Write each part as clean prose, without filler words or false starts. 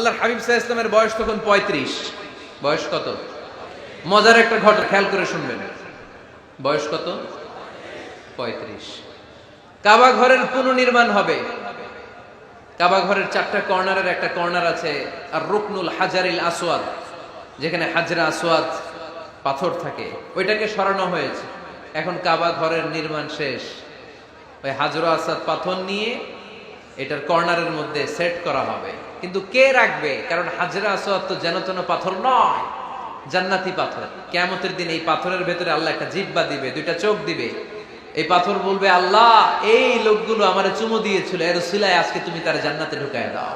আল্লাহর হাবিব সাল্লাল্লাহু আলাইহি ওয়াসাল্লামের বয়স তখন 35। বয়স কত? মজার একটা ঘটনা খেয়াল করে শুনবেন। বয়স কত? 35। কাবা ঘরের পুনর্নির্মাণ হবে। কাবা ঘরের 4টা কর্নারের একটা কর্নার আছে আর রুকনুল হাজারিল আসওয়াদ, যেখানে হাজরা আসওয়াদ পাথর থাকে, ওইটাকে সরানো হয়েছে। এখন কাবা ঘরের নির্মাণ শেষ। ওই হাজরা আসওয়াদ পাথর নিয়ে এটার কর্নারের মধ্যে সেট করা হবে। কিন্তু কে রাখবে? কারণ হাজরা আসওয়াদ তো যেন তেন পাথর নয়, জান্নাতি পাথর। কিয়ামতের দিন এই পাথরের ভেতরে আল্লাহ একটা জিহ্বা দিবে, 2টা চোখ দিবে। এই পাথর বলবে, আল্লাহ এই লোকগুলো আমারে চুমু দিয়েছিল, এর উসিলায় আজকে তুমি তার জান্নাতে ঢুকায় দাও।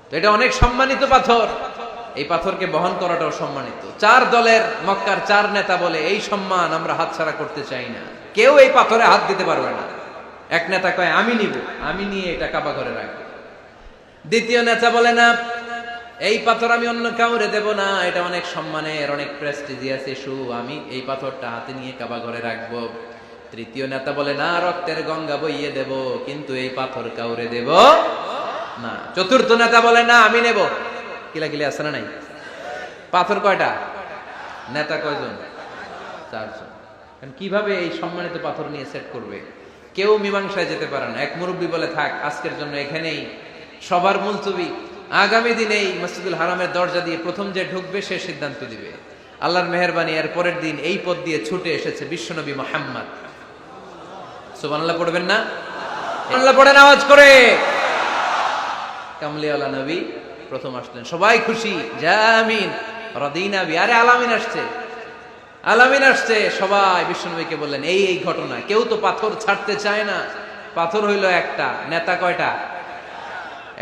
তো এটা অনেক সম্মানিত পাথর, এই পাথরকে বহন করাটাও সম্মানিত। 4 দলের মক্কার 4 নেতা বলে, এই সম্মান আমরা হাতছাড়া করতে চাই না, কেউ এই পাথরে হাত দিতে পারবে না। এক নেতা কয়, আমি নিব, আমি নিয়ে এটা কাবা ঘরে রাখবো। দ্বিতীয় নেতা বলে, না, এই পাথর আমি অন্য কাউরে দেব না, এটা অনেক সম্মানের, অনেক প্রেস্টিজিয়াস ইস্যু, আমি এই পাথরটা হাতে নিয়ে কাবা ঘরে রাখবো। তৃতীয় নেতা বলে, না, রক্তের গঙ্গা বইয়ে দেব, কিন্তু এই পাথর কাউরে দেব না। চতুর্থ নেতা বলে, না, আমি নেব। কিলাকিলি আছে না নাই? পাথর কয়টা? নেতা কয়জন? 4 জন। কিভাবে এই সম্মানিত পাথর নিয়ে সেট করবে? কেউ মীমাংসায় যেতে পারে না। এক মুরব্বী বলে, থাক, আজকের জন্য এখানেই সবার মুলতবি, আগামী দিনে এই মসজিদুল হারামের দরজা দিয়ে প্রথম যে ঢুকবে সে সিদ্ধান্ত দিবে। আল্লাহর মেহেরবানি, এর পরের দিন এই পথ দিয়ে ছুটে এসেছে বিশ্বনবী মুহাম্মদ। সুবহানাল্লাহ পড়বেন না? আল্লাহ পড়েন আওয়াজ করে। কামলিওয়ালা নবী প্রথম আসলেন, সবাই খুশি, জামিন রাদিনা বি। আরে আলামিন আসছে, আলামিন আসছে। সবাই বিশ্বনবীকে বললেন, এই এই ঘটনা। কেউ তো পাথর ছাড়তে চায় না। পাথর হইল একটা, নেতা কয়টা?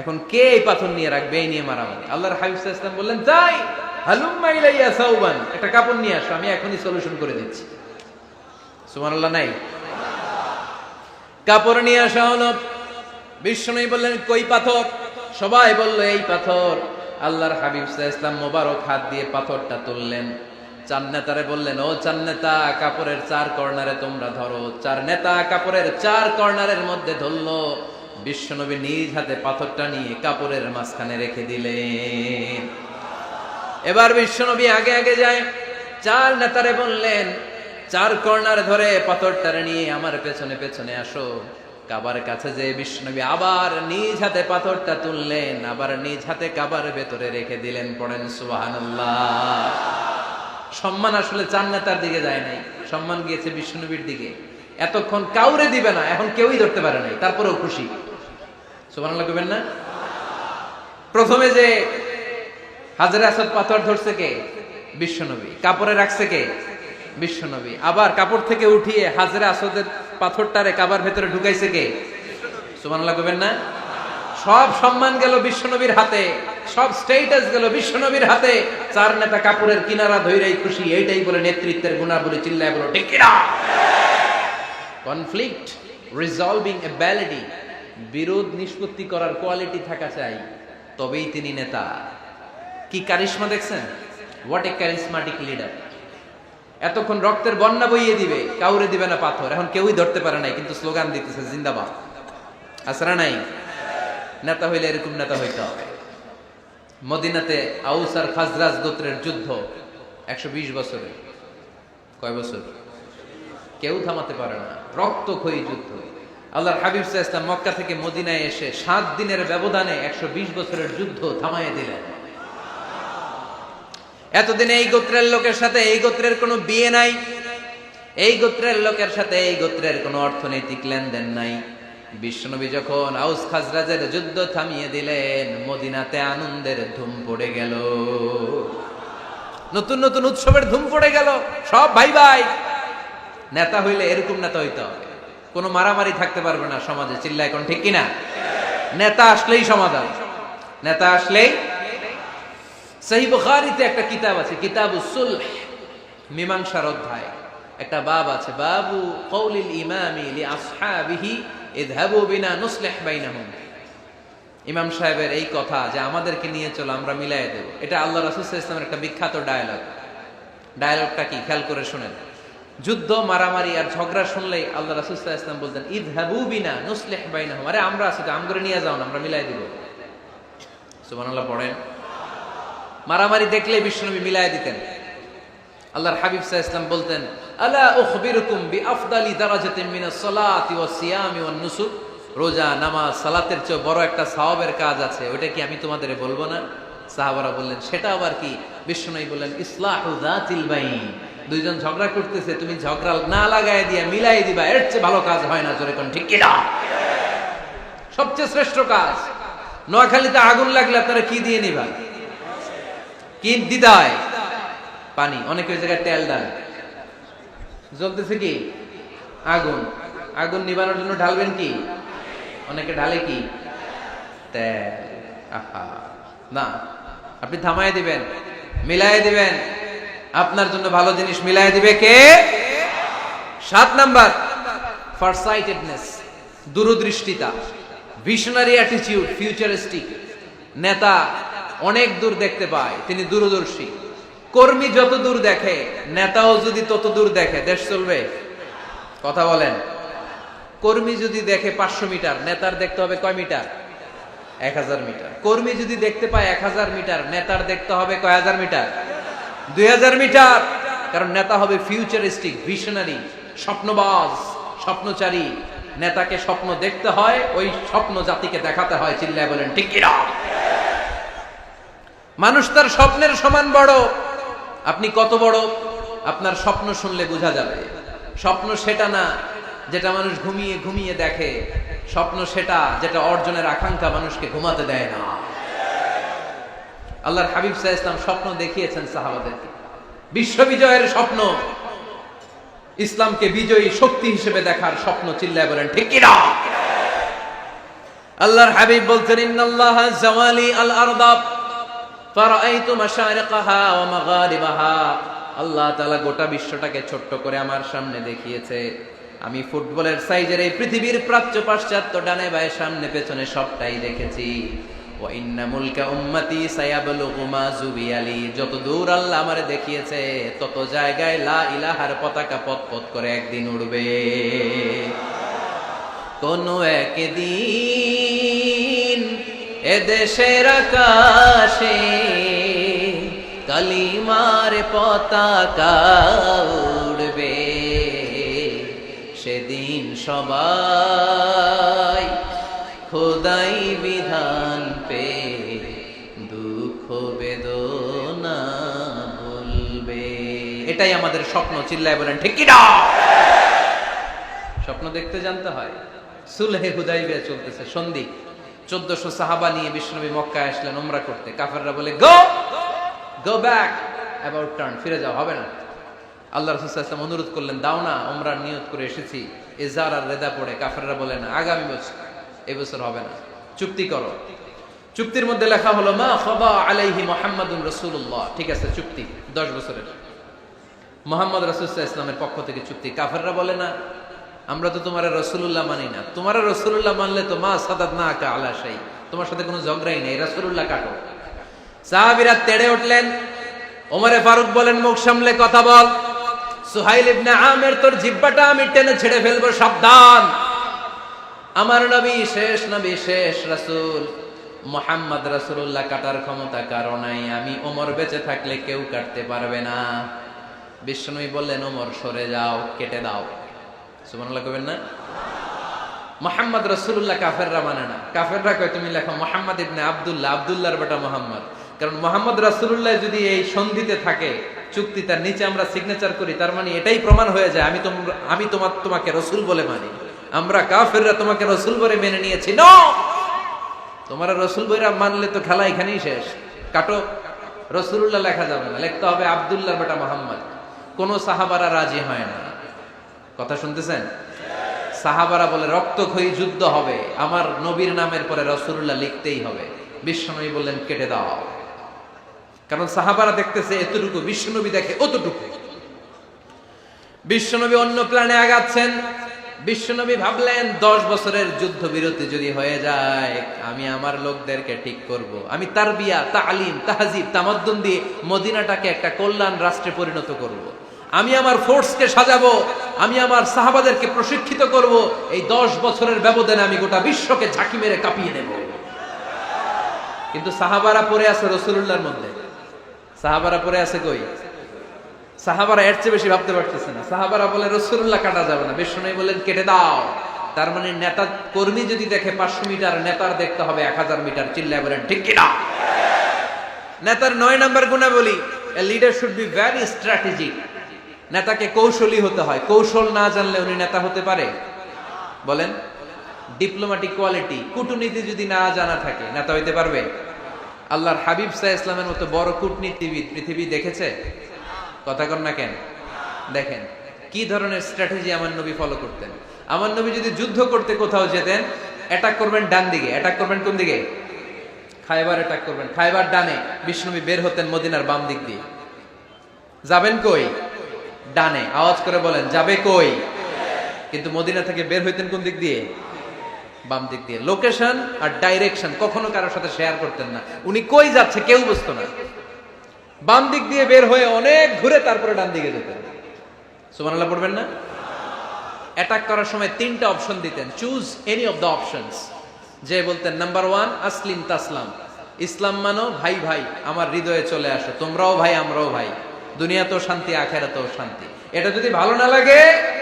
এখন কে এই পাথর নিয়ে রাখবে? এই নিয়ে মারামারি। আল্লাহর হাবিব সাল্লাল্লাহু আলাইহি ওয়াসাল্লাম বললেন, তাই হালুম্মা ইলাইয়া সাওবান, একটা কাপড় নিয়ে আসো, আমি এখনই সলিউশন করে দিচ্ছি। সুবহানাল্লাহ নাই? কাপড় নিয়ে আসা হলো। বিশ্বনবী বললেন, কই পাথর? সবাই বলল, এই পাথর। আল্লাহর হাবিব সাল্লাল্লাহু আলাইহি ওয়াসাল্লাম মোবারক হাত দিয়ে পাথরটা তুললেন। 4 নেতারে বললেন, ও 4 নেতা, কাপড়ের 4 কর্নারে তোমরা ধরো। 4 নেতা কাপড়ের 4 কর্নারের মধ্যে ধরলো। বিশ্বনবী নিজ হাতে পাথরটা নিয়ে কাপড়ের মাঝখানে রেখে দিলেন। এবার বিশ্বনবী আগে আগে যায়। 4 নেতারে বললেন, 4 কর্নার ধরে পাথরটারে নিয়ে আমার পেছনে পেছনে আসো। কাবার কাছে যে বিশ্বনবী আবার নিজ হাতে পাথরটা তুললেন, আবার নিজ হাতে কাবার ভেতরে রেখে দিলেন। পড়েন সুবহানাল্লাহ। সম্মান আসলে 4 নেতার দিকে যায় নাই, সম্মান গিয়েছে বিশ্বনবীর দিকে। এতক্ষণ কাউরে দিবে না, এখন কেউই ধরতে পারে নাই, তারপরেও খুশি। সুবহানাল্লাহ কইবেন না? প্রথমে যে হাজরে আসওয়াদ পাথর ধরছে কে? বিশ্বনবী। কাপড়ে রাখছে কে? বিশ্বনবী। আবার কাপড় থেকে উঠিয়ে হাজরে আসওয়াদের পাথরটারে কাবার ভেতরে ঢুকাইছে কে? সুবহানাল্লাহ কইবেন না? সব সম্মান গেল বিশ্বনবীর হাতে, সব স্টেটাস গেল বিশ্বনবীর হাতে। 4 নেতা কাপড়ের কিনারা ধইরাই খুশি। এইটাই বলে নেতৃত্বের গুণাবলী। চিল্লায় বলো ঠিক কিনা? কনফ্লিক্ট রিজলভিং অ্যাবিলিটি, বিরোধ নিষ্পত্তি করার কোয়ালিটি থাকা চাই, তবেই তিনি নেতা। কি কারিশমা দেখছেন? What a charismatic leader. এতক্ষণ রক্তের বন্যা বইয়ে দিবে, কাউরে দিবে না পাথর। এখন কেউই ধরতে পারে নাই, কিন্তু স্লোগান দিতেছে জিন্দাবাদ। আসরা নাই? নেতা হইলে এরকম নেতা হইতে হবে। মদিনাতে আউস আর খাজরাজ গোত্রের যুদ্ধ 120 বছরে। কয় বছর? কেউ থামাতে পারে না, রক্তক্ষয়ী যুদ্ধ। আল্লাহর হাবিব সাল্লাল্লাহু আলাইহি ওয়াসাল্লাম মক্কা থেকে মদিনায় এসে 7 দিনের ব্যবধানে 120 বছরের যুদ্ধ থামাইয়ে দিলেন। এতদিন এই গোত্রের লোকের সাথে এই গোত্রের কোনো বিয়ে নাই, এই গোত্রের লোকের সাথে এই গোত্রের কোনো অর্থনৈতিক লেনদেন নাই। বিশ্বনবী যখন আউস খাজরাজের যুদ্ধ থামিয়ে দিলেন, মদিনাতে আনন্দের ধুম পড়ে গেল, নতুন নতুন উৎসবের ধুম পড়ে গেল। সব ভাই ভাই। নেতা হইলে এরকম নেতা হইতে হবে, কোনো মারামারি থাকতে পারবে না সমাজে। চিল্লায় কোন ঠিক কিনা? নেতা আসলেই সমাধান, নেতা আসলেই। সহিহ বুখারীতে একটা কিতাব আছে, কিতাবুস সুলহ, মীমাংসার অধ্যায়। একটা বাব আছে, বাবু কওলিল ইমামি লি আসহাবিহি ইযহাবু বিনা নুসলিহ বাইনাহুম। ইমাম সাহেবের এই কথা যে আমাদেরকে নিয়ে চলো, আমরা মিলাই দেব, এটা আল্লাহ রাসূল সাল্লাল্লাহু আলাইহি ওয়াসাল্লামের একটা বিখ্যাত ডায়ালগ। ডায়ালগটা কি খেয়াল করে শুনেন। যুদ্ধ, মারামারি আর ঝগড়া শুনলেই আল্লাহ রাসূল সাল্লাল্লাহু আলাইহি ওয়াসাল্লাম বলতেন, ইযহাবু বিনা নুসলিহ বাইনাহুম। আরে আমরা আছি তো, আমগরে নিয়ে যাও না, আমরা মিলাই দিব। সুবহানাল্লাহ পড়েন। মারামারি দেখলে বিশ্বনবী মিলায় দিতেন। আল্লাহর হাবিব সাল্লাল্লাহু আলাইহি ওয়াসাল্লাম বলতেন, আলা উখবিরুকুম বিআফদালি দারাজাতিন মিনাস সালাতি ওয়াস সিয়ামি ওয়ান নুসুক, রোজা নামাজ সালাতের চেয়ে বড় একটা সওয়াবের কাজ আছে, ওটা কি আমি তোমাদের বলবো না? সাহাবারা বললেন, সেটা আবার কি? বিশ্বনবী বললেন, ইসলাহু যাতিল বাইন, দুইজন ঝগড়া করতেছে, তুমি ঝগড়া না লাগায় দিয়া মিলাই দিবা, এর চেয়ে ভালো কাজ হয় না। জোরে কোন ঠিক কিনা? সবচেয়ে শ্রেষ্ঠ কাজ। নোয়াখালীতে আগুন লাগলে আপনারা কি দিয়ে নিবা? কি দিদায়? পানি। অনেকে ওই জায়গায় তেল ডাল। জ্বলতেছে কি? আগুন। আগুন নিবানোর জন্য ঢালবেন কি? অনেকে ঢালে কি? তেল। আহা না, আপনি থামায় দিবেন, মিলাই দিবেন। আপনার জন্য ভালো জিনিস মিলাই দিবে কে? 7 নাম্বার, ফারসাইটেডনেস, দূরদৃষ্টিতা, ভিশনারি অ্যাটিটিউড, ফিউচারিস্টিক। নেতা অনেক দূর দেখতে পায়, তিনি দূরদর্শী। কর্মী যত দূর দেখে, নেতাও যদি তত দূর দেখে, দেশ চলবে? কথা বলেন। কর্মী যদি দেখে 500 মিটার, নেতার দেখতে হবে কয় মিটার? 1000 মিটার। কর্মী যদি দেখতে পায় 1000 মিটার, নেতার দেখতে হবে কয় হাজার মিটার? 2000 মিটার। কারণ নেতা হবে ফিউচারিস্টিক, ভিশনারি, স্বপ্নবাজ, স্বপ্নচারী। নেতাকে স্বপ্ন দেখতে হয়, ওই স্বপ্ন জাতিকে দেখাতে হয়। চিল্লায় বলেন ঠিক কিনা? মানুষ তার স্বপ্নের সমান বড়। আপনি কত বড় আপনার স্বপ্ন শুনলে বোঝা যাবে। স্বপ্ন সেটা না যেটা মানুষ ঘুমিয়ে ঘুমিয়ে দেখে, স্বপ্ন সেটা যেটা অর্জনের আকাঙ্ক্ষা মানুষকে ঘুমাতে দেয় না। আল্লাহর হাবিব সাল্লাল্লাহু আলাইহি ওয়াসাল্লাম স্বপ্ন দেখিয়েছেন সাহাবাদেরকে, বিশ্ব বিজয়ের স্বপ্ন, ইসলামকে বিজয়ী শক্তি হিসেবে দেখার স্বপ্ন। চিল্লায় বলেন ঠিক কিনা? আল্লাহর হাবিব বলতেন, ইন্নাল্লাহা জাওয়ালি আল আরদা ফারাআইতু মাশারিকাহা ওয়া মাগারিবাহা। আল্লাহ তাআলা গোটা বিশ্বটাকে ছোট্ট করে আমার সামনে দেখিয়েছে। আমি ফুটবলের সাইজের এই পৃথিবীর প্রাচ্য পাশ্চাত্য ডানে বায়ে সামনে পেছনে সবটাই দেখেছি। ওয়া ইন্না মুলকা উম্মতি সায়াবলুগু মা জুবিয়ালি। যত দূর আল্লাহ আমারে দেখিয়েছে, তত জায়গায় লা ইলাহার পতাকা পথ করে একদিন উড়বে। কোন একদিন এদেশের আকাশে কালিমার পতাকা উড়বে। সেদিন সবাই খোদাই বিধান পে দুঃখ বেদনা ভুলবে। এটাই আমাদের স্বপ্ন। চিল্লায় বলেন ঠিক কিনা? স্বপ্ন দেখতে জানতে হয়। সুলহে হুদাইবিয়া চলতেছে, সন্ধি। 1400 সাহাবা নিয়ে বিশ্বনবী মক্কায় আসলেন উমরা করতে। কাফেররা বলে, গো ব্যাক, অ্যাবাউট টার্ন, ফিরে যাও, হবে না। আল্লাহ রাসূল সাল্লাল্লাহু আলাইহি ওয়াসাল্লাম অনুরোধ করলেন, দাও না, উমরার নিয়ত করে এসেছি। ইজার আর রেদা পড়ে কাফেররা বলে, না, আগামী বছর, এই বছর হবে না, চুক্তি করো। চুক্তির মধ্যে লেখা হলো, মা খাবা আলাইহি মুহাম্মাদুর রাসূলুল্লাহ। ঠিক আছে, চুক্তি 10 বছরের, মুহাম্মদ রাসূল সাল্লাল্লাহু আলাইহি ওয়াসাল্লামের পক্ষ থেকে চুক্তি। কাফেররা বলে, না, আমরা তো তোমার রাসূলুল্লাহ মানি না। তোমার রাসূলুল্লাহ মানলে তো মা সাদাদনাকা আলা শাই, তোমার সাথে কোনো ঝগড়াই নেই, রাসূলুল্লাহ কাটো। সাহাবীরা তেড়ে উঠলেন। ওমরে ফারুক বলেন, মুখ সামলে কথা বল। সুহাইল ইবনে আমির, তোর জিহ্বাটা আমি টেনে ছেড়ে ফেলবো, সাবধান। আমার নবী শেষ নবী, শেষ রাসূল মুহাম্মদ রাসূলুল্লাহ কাটার ক্ষমতা কারো নাই। আমি ওমর বেঁচে থাকলে কেউ কাটতে পারবে না। বিশ্বনবী বললেন, ওমর সরে যাও, কেটে দাও। সুবহানাল্লাহ কইবেন না? মুহাম্মদ রাসূলুল্লাহ কাফেররা মানে না। কাফেররা কয়, তুমি লেখো মুহাম্মদ ইবনে আব্দুল্লাহ, আব্দুল্লাহর বেটা মুহাম্মদ। কারণ মুহাম্মদ রাসূলুল্লাহ যদি এই সন্ধিতে থাকে, চুক্তি, তার নিচে আমরা সিগনেচার করি, তার মানে এটাই প্রমাণ হয়ে যায় আমি তোমাকে রাসূল বলে মানি। আমরা কাফেররা তোমাকে রাসূল বলে মেনে নিয়েছি। নো, তোমার রাসূল বইরা মানলে তো খেলা এখানেই শেষ। কাটো, রাসূলুল্লাহ লেখা যাবে না, লিখতে হবে আব্দুল্লাহর বেটা মুহাম্মদ। কোন সাহাবারা রাজি হয় না। কথা শুনতেছেন? সাহাবারা বলে, রক্তক্ষয়ী যুদ্ধ হবে, আমার নবীর নামের পরে রাসূলুল্লাহ লিখতেই হবে। বিশ্বনবী বললেন, কেটে দাও। কারণ সাহাবারা দেখতেছে এতটুকু, বিশ্বনবী দেখে অতটুকু। বিশ্বনবী অন্য প্ল্যানে আগাচ্ছেন। বিশ্বনবী ভাবলেন, 10 বছরের যুদ্ধ বিরতি যদি হয়ে যায়, আমি আমার লোকদেরকে ঠিক করব। আমি তারবিয়া, তালিম, তাহজিব, তামাদ্দুন দিয়ে মদিনাটাকে একটা কল্যাণ রাষ্ট্রে পরিণত করব। আমি আমার ফোর্সকে সাজাবো, আমি আমার সাহাবাদেরকে প্রশিক্ষিত করব। এই 10 বছরের ব্যবধানে আমি গোটা বিশ্বকে ঝাঁকি মেরে কাঁপিয়ে দেব। কিন্তু সাহাবারা পড়ে আছে রাসূলুল্লাহর মধ্যে। সাহাবারা পড়ে আছে কই? সাহাবারা এর চেয়ে বেশি ভাবতে পারতেছে না। সাহাবারা বলে রাসূলুল্লাহ কাটা যাবে না, বিশ্বনবী বলেন কেটে দাও। তার মানে নেতা কর্মী যদি দেখে 500 মিটার, নেতার দেখতে হবে 1000 মিটার। চিল্লায় বলেন ঠিক কি না? নেতার 9 নাম্বার গুণাবলী, a leader should be very strategic. নেতাকে কৌশলী হতে হয়। কৌশল না জানলে উনি নেতা হতে পারে? বলেন। ডিপ্লোম্যাটিক কোয়ালিটি, কূটনীতি যদি না জানা থাকে নেতা হইতে পারবে? আল্লাহর হাবিব সাল্লাল্লাহু আলাইহি ওয়াসাল্লামের মতো বড় কূটনীতিবিদ পৃথিবী দেখেছে? কথা কন না কেন? দেখেন কি ধরনের স্ট্র্যাটেজি আমার নবী ফলো করতেন। আমার নবী যদি যুদ্ধ করতে কোথাও যেতেন, অ্যাটাক করবেন ডান দিকে, অ্যাটাক করবেন কোন দিকে? খায়বার অ্যাটাক করবেন, খায়বার ডানে। বিষ্ণুনবী বের হতেন মদিনার বাম দিক দিয়ে। যাবেন কই? ডানে। আওয়াজ করে বলেন যাবে কই? কিন্তু মদিনা থেকে বের হইতেন কোন দিক দিয়ে? বাম দিক দিয়ে। লোকেশন আর ডাইরেকশন কখনো কারোর সাথে শেয়ার করতেন না। উনি কই যাচ্ছে কেউ বুঝতো না। বাম দিক দিয়ে বের হয়ে অনেক ঘুরে তারপরে ডান দিকে যেতেন। সুবহানাল্লাহ পড়বেন না? অ্যাটাক করার সময় 3টা অপশন দিতেন, choose any of the options. যে বলতেন নাম্বার 1 আসলিম তাসলাম, ইসলাম মানো, ভাই ভাই আমার হৃদয়ে চলে আসো, তোমরাও ভাই আমরাও ভাই, দুনিয়াতেও শান্তি আখিরাতেও শান্তি। এটা যদি ভালো না লাগে,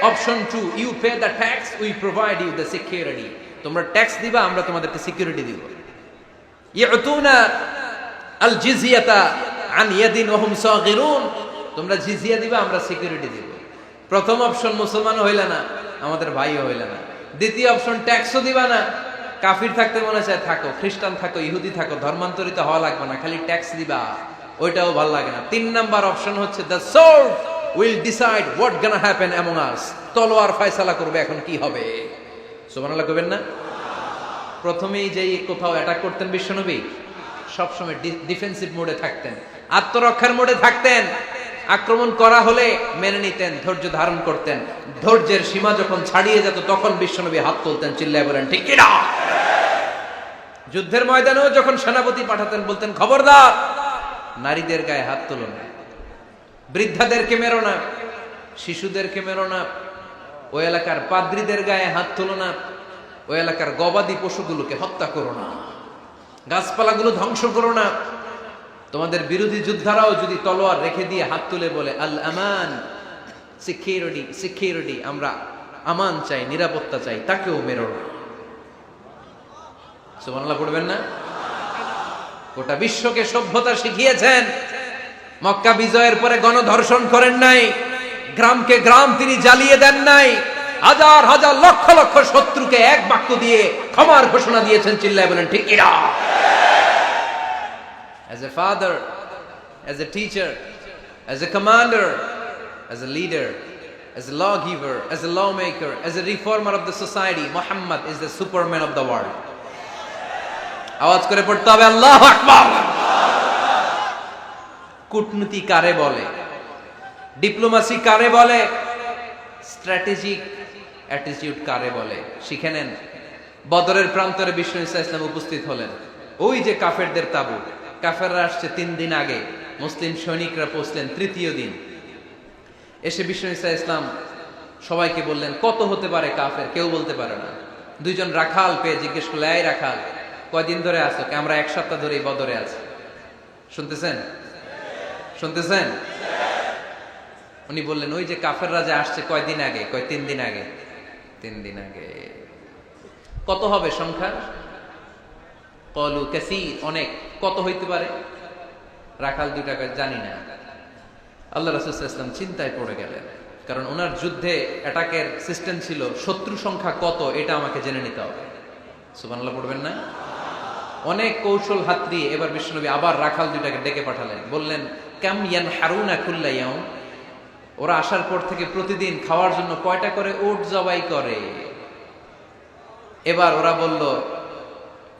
option 2 you pay the tax, we provide you the security. তোমরা ট্যাক্স দিবা, আমরা তোমাদেরকে সিকিউরিটি দিব। ইয়াতুনা আল জিজিয়াতা আন ইয়াদিন ওয়া হুম সাগিরুন, তোমরা জিজিয়া দিবা, আমরা সিকিউরিটি দিব। প্রথম অপশন মুসলমান হইলা না, আমাদের ভাইও হইলা না। দ্বিতীয় অপশন ট্যাক্সও দিবা না, কাফির থাকতে মনে চায় থাকো, খ্রিস্টান থাকো, ইহুদি থাকো, ধর্মান্তরিত হওয়া লাগবে না, খালি ট্যাক্স দিবা, ওইটাও ভালো লাগে না। 3 নাম্বার অপশন হচ্ছে the sword will decide what gonna happen among আস, তলোয়ার ফয়সালা করবে এখন কি হবে। সুবহানাল্লাহ কইবেন না? প্রথমেই যেই কোথাও অ্যাটাক করতেন বিশ্বনবী, সবসময় ডিফেন্সিভ মোডে থাকতেন, আত্মরক্ষার মোডে থাকতেন। আক্রমণ করা হলে মেনে নিতেন, ধৈর্য ধারণ করতেন। ধৈর্যের সীমা যখন ছাড়িয়ে যেত তখন বিশ্বনবী হাত তুলতেন, চিল্লায় বলেন ঠিক কি না? যুদ্ধের ময়দানেও যখন সেনাপতি পাঠাতেন বলতেন খবরদার নারীদের গায়ে হাত তুলো না, বৃদ্ধাদেরকে মেরো না, শিশুদেরকে মেরো না, ওই এলাকার পাদ্রীদের গায়ে হাত তুলো না, ওই এলাকার গবাদি পশুগুলোকে হত্যা করো না, গাছপালাগুলো ধ্বংস করো না। তোমাদের বিরোধী যোদ্ধারাও যদি তলোয়ার রেখে দিয়ে হাত তুলে বলে আল আমান, সিকিউরিটি সিকিউরিটি, আমরা আমান চাই, নিরাপত্তা চাই, তাকেও মেরো না। সুবহানাল্লাহ পড়বেন না? গোটা বিশ্বকে সভ্যতা শিখিয়েছেন। মক্কা বিজয়ের পরে গণধর্ষণ করেন নাই, গ্রামকে গ্রাম তিনি জ্বালিয়ে দেন নাই, হাজার হাজার লক্ষ লক্ষ শত্রুকে এক বাক্য দিয়ে ক্ষমার ঘোষণা দিয়েছেন, চিল্লায় বলেন ঠিক কি না? As a father, as a teacher, as a commander, as a leader, as a lawgiver, as a lawmaker, as a reformer of the society, Muhammad is the superman of the world. আওয়াজ করে পড়তে হবে আল্লাহু আকবার। কূটনীতি কারে বলে? Diplomacy কারে বলে? স্ট্র্যাটেজিক অ্যাটিটিউড কারে বলে? শিখে নেন। বদরের প্রান্তরে বিষ্ণু ঈসা ইসলাম উপস্থিত হলেন। ওই যে কাফেরদের তাবু, কাফেররা আসছে 3 দিন আগে, মুসলিম সৈনিকরা পৌঁছলেন 3য় দিন। এসে বিষ্ণু ঈসা ইসলাম সবাইকে বললেন কত হতে পারে কাফের, কেউ বলতে পারে না। 2 জন রাখাল পেয়ে জিজ্ঞেস করলে, এই রাখাল কয়দিন ধরে আছো? আমরা 1 সপ্তাহ ধরে এই বদরে আছি। শুনতেছেন? শুনতেছেন? উনি বললেন ওই যে কাফেররা যে আসছে কয়দিন আগে? কয় 3 দিন আগে। 3 দিন আগে। কত হবে সংখ্যা? কলু কাসীর, অনেক। কত হইতে পারে? রাখাল 2টা জানি না। আল্লাহ রাসূল সাল্লাল্লাহু আলাইহি ওয়াসাল্লাম চিন্তায় পড়ে গেলেন, কারণ ওনার যুদ্ধে অ্যাটাকের সিস্টেম ছিল শত্রু সংখ্যা কত এটা আমাকে জেনে নিতে হবে। সুবহানাল্লাহ পড়বেন না? অনেক কৌশল হাতড়িয়ে এবার বিশ্বনবী আবার রাখাল 2টাকে ডেকে পাঠালেন, বললেন কাম ইয়ানহারুনা কুল্লা ইয়াউম, ওরা আসার পর থেকে প্রতিদিন খাওয়ার জন্য কয়টা করে উট জবাই করে? এবার ওরা বলল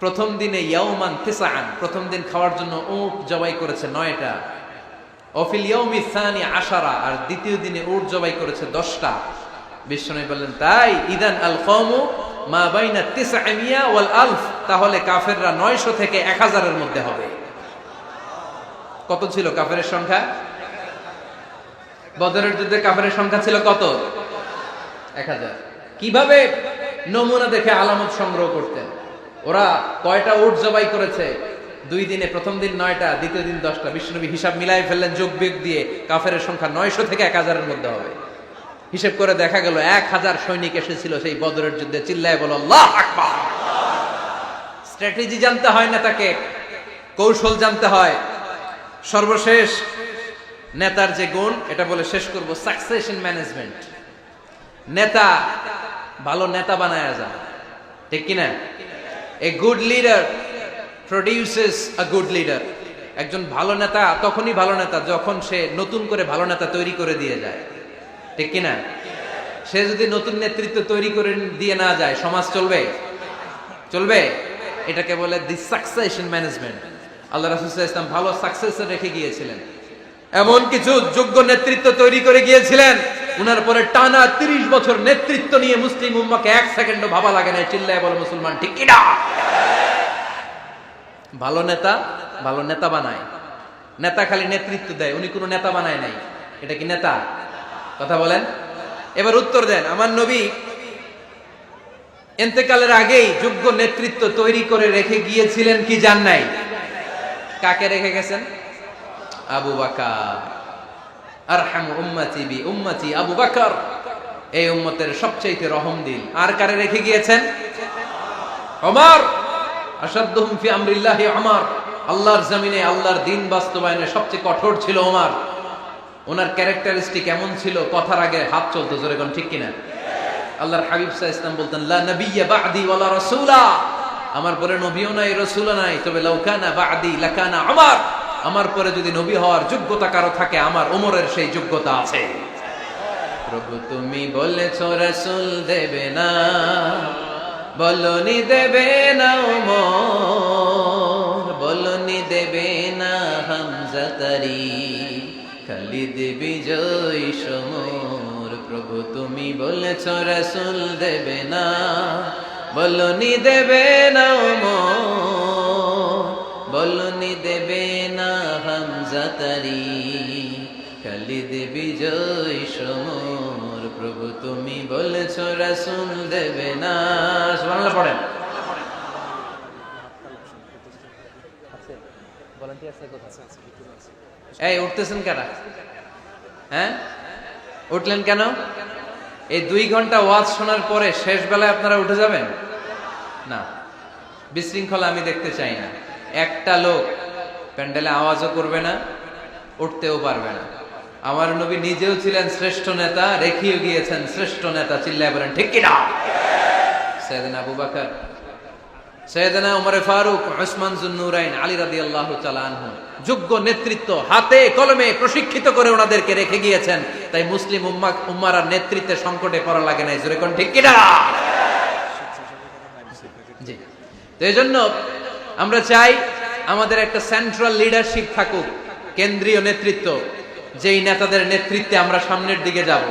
প্রথম দিনে ইয়াউমান তিসআন, প্রথম দিন খাওয়ার জন্য উট জবাই করেছে 9টা। অফিল ইয়াউমি সানি 10, আর দ্বিতীয় দিনে উট জবাই করেছে 10টা। বিশ্বনবী বললেন তাই ইদান আল কওমু মা বাইনা 900 ওয়াল আলফ, তাহলে কাফেররা 900 থেকে 1000 এর মধ্যে হবে। কত ছিল কাফেরের সংখ্যা? বদরের যুদ্ধে কাফেরের সংখ্যা ছিল কত? 1000। কিভাবে নমুনা দেখে আলামত সংগ্রহ করতেন? ওরা কয়টা উট জবাই করেছে, 2 দিনে প্রথম দিন 9টা, দ্বিতীয় দিন 10টা। বিশ্বনবী হিসাব মিলাই ফেললেন যোগ বিয়োগ দিয়ে, কাফেরের সংখ্যা 900 থেকে 1000-এর মধ্যে হবে। হিসেব করে দেখা গেল 1000 সৈনিক এসেছিল সেই বদরের যুদ্ধে। চিল্লায় বলো আল্লাহু আকবার। স্ট্র্যাটেজি জানতে হয় না, তাকে কৌশল জানতে হয়। সর্বশেষ নেতার যে গুণ, এটা বলে শেষ করব, সাকসেশন ম্যানেজমেন্ট। নেতা ভালো নেতা বানায়া যায়, ঠিক কিনা? A good leader produces a good leader. একজন ভালো নেতা তখনই ভালো নেতা যখন সে নতুন করে ভালো নেতা তৈরি করে দিয়ে যায়, ঠিক কিনা? সে যদি নতুন নেতৃত্ব তৈরি করে দিয়ে না যায়, সমাজ চলবে? চলবে? এটাকে বলে দি সাকসেশন ম্যানেজমেন্ট। আল্লাহ রাসূল সাল্লাল্লাহু আলাইহি ওয়াসাল্লাম ভালো সাকসেসর রেখে গিয়েছিলেন, এমন কিছু যোগ্য নেতৃত্ব তৈরি করে গিয়েছিলেন, উনার পরে টানা 30 বছর নেতৃত্ব নিয়ে মুসলিম উম্মাহকে 1 সেকেন্ডও ভাবা লাগে না। চিল্লায় বলো মুসলমান, ঠিক কিনা? ভালো নেতা বানায়। নেতা খালি নেতৃত্ব দেয়, উনি কোনো নেতা বানায় নাই। এটা কি নেতা? কথা বলেন। এবার উত্তর দেন। আমার নবী ইন্তেকালের আগেই যোগ্য নেতৃত্ব তৈরি করে রেখে গিয়েছিলেন কি জান নাই? কাকে রেখে গেছেন? আবু বকর। আরহামু উম্মতি বি উম্মতি আবু বকর। এই উম্মতের সবচেয়ে রহমদিল। আর কারে রেখে গিয়েছেন? ওমর। আশাদ্দুহুম ফি আমরিল্লাহি ওমর। আল্লাহর জমিনে আল্লাহর দ্বীন বাস্তবায়নে সবচেয়ে কঠোর ছিল ওমর। ওনার ক্যারেক্টারিস্টিক এমন ছিল, কথার আগে হাত চলতো, জোরে কোন ঠিক কিনা? আল্লাহর হাবিব সাল্লাল্লাহু আলাইহি ওয়াসাল্লাম বলতেন, লা নাবিয়্যা বা'দি ওয়ালা রাসূলা। আমার পরে নবীও নাই, রাসূলও নাই, তবে লাউ কানা বা'দি লাকানা ওমর। আমার পরে যদি নবী হওয়ার যোগ্যতা কারো থাকে, আমার ওমরের সেই যোগ্যতা আছে। প্রভু তুমি বলেছো রাসূল দেবে না, বলনি দেবে না ওমর, বলনি দেবে না হামজা তারি, খালিদ বিজয় সমর। প্রভু তুমি বলেছো রাসূল দেবে না, বলনি দেবে না ওমর, বলনি দেবে না হামজা তারি, খালিদ বিজয় সমর। প্রভু তুমি বলেছো রাসূল দেবে না। সুবহানাল্লাহ পড়েন। এই উঠতেছেন কেন? হ্যাঁ, উঠলেন কেন? এই 2 ঘন্টা ওয়াজ শোনার পরে শেষ বেলায় আপনারা উঠে যাবেন না? বিশৃঙ্খলা আমি দেখতে চাই না। একটা লোক প্যান্ডেলে আওয়াজও করবে না, উঠতেও পারবে না। আমার নবী নিজেও ছিলেন শ্রেষ্ঠ নেতা, রেখেও গিয়েছেন শ্রেষ্ঠ নেতা। চিল্লায় বলেন ঠিক কিনা? সাইয়েদনা আবু বকর, সাইয়েদনা ওমর ফারুক, উসমান যুন্নুরাইন, আলী রাদিয়াল্লাহু তাআলা আনহু যোগ্য নেতৃত্ব হাতে কলমে প্রশিক্ষিত করে ওনাদেরকে রেখে গিয়েছেন। তাই মুসলিম উম্মার নেতৃত্বের সংকটে পড়া লাগে নাই। জোরে কোন ঠিক কিনা? জি। তো এইজন্য আমরা চাই আমাদের একটা সেন্ট্রাল লিডারশিপ থাকুক, কেন্দ্রীয় নেতৃত্ব, যেই নেতাদের নেতৃত্বে আমরা সামনের দিকে যাব।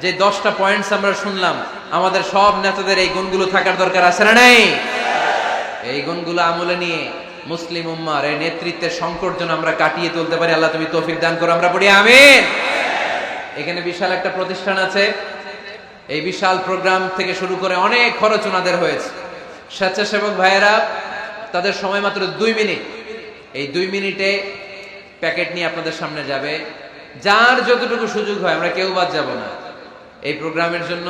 যে 10টা পয়েন্টস আমরা শুনলাম, আমাদের সব নেতাদের এই গুণগুলো থাকার দরকার আছে না নাই? এই গুণগুলো আমলে নিয়ে মুসলিম উম্মার এই নেতৃত্বের সংকট যেন আমরা কাটিয়ে তুলতে পারি। আল্লাহ তুমি তৌফিক দান করো, আমরা পড়ি আমিন। এখানে বিশাল একটা প্রতিষ্ঠান আছে। এই বিশাল প্রোগ্রাম থেকে শুরু করে অনেক খরচ ওনাদের হয়েছে। স্বেচ্ছাসেবক ভাইয়েরা তাদের সময় মাত্র 2 মিনিট। এই 2 মিনিটে প্যাকেট নিয়ে আপনাদের সামনে যাবে। যার যতটুকু সুযোগ হয়, আমরা কেউ বাদ যাব না। এই প্রোগ্রামের জন্য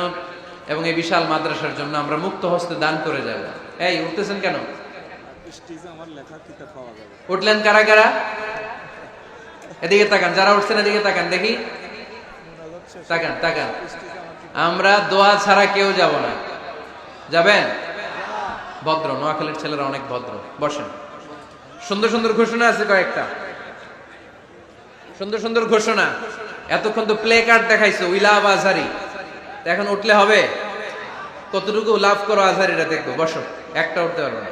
এবং এই বিশাল মাদ্রাসার জন্য আমরা মুক্ত হস্তে দান করে যাব। এই উঠতেছেন কেন? উঠলেন কারা কারা? এদিকে তাকান, যারা উঠছেন এদিকে তাকান, দেখি তাকান তাকান। আমরা দোয়া ছাড়া কেউ যাব না। যাবেন? ভদ্র, নোয়াখালীর ছেলেরা অনেক ভদ্র। বসেন। সুন্দর সুন্দর ঘোষণা আছে কয়েকটা, সুন্দর সুন্দর ঘোষণা। এতক্ষণ তো প্লে কার্ড দেখাইছো, উই লাভ আজহারি। এখন উঠলে হবে? কতটুকু লাভ করো আজহারিরা দেখবো। বসো। একটা উঠতে পারবো না।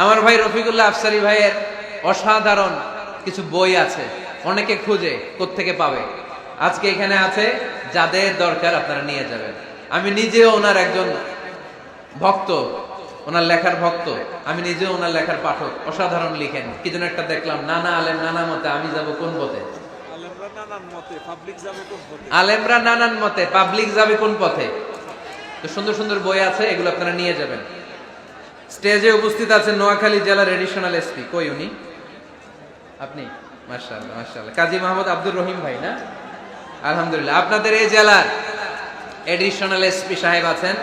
আমার ভাই রফিকুল্লাহ আফসারি ভাইয়ের অসাধারণ কিছু বই আছে, অনেকে খুঁজে কোত্থেকে পাবে। আজকে এখানে আছে, যাদের দরকার আপনারা নিয়ে যাবেন। আমি নিজেও ওনার একজন ভক্ত, ওনার লেখার ভক্ত। আমি নিজেও ওনার লেখার পাঠক। অসাধারণ লিখেন। কি যেন একটা দেখলাম, নানা আলেম নানা মতে, আমি যাব কোন পথে? আলেমরা নানান মতে, পাবলিক যাবে কোন পথে? তো সুন্দর সুন্দর বই আছে, এগুলো আপনারা নিয়ে যাবেন। স্টেজে উপস্থিত আছেন নোয়াখালী জেলার এডিশনাল এসপি, কই উনি? আপনি? মাশাআল্লাহ মাশাআল্লাহ, কাজী মোহাম্মদ আব্দুর রহিম ভাই না? আলহামদুলিল্লাহ, আপনাদের এই জেলার এডিশনাল এসপি সাহেব আছেন।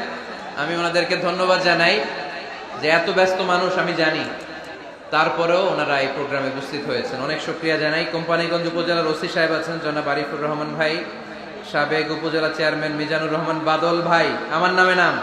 আমি ওনাদেরকে ধন্যবাদ জানাই যে এত ব্যস্ত মানুষ আমি জানি, তারপরেও ওনারা এই প্রোগ্রামে উপস্থিত হয়েছেন, অনেক শুকরিয়া জানাই। কোম্পানিগঞ্জ উপজেলার ওসি সাহেব আছেন জনাব আরিফুর রহমান ভাই, সাবেক উপজেলা চেয়ারম্যান মিজানুর রহমান বাদল ভাই, আমার নামে নাম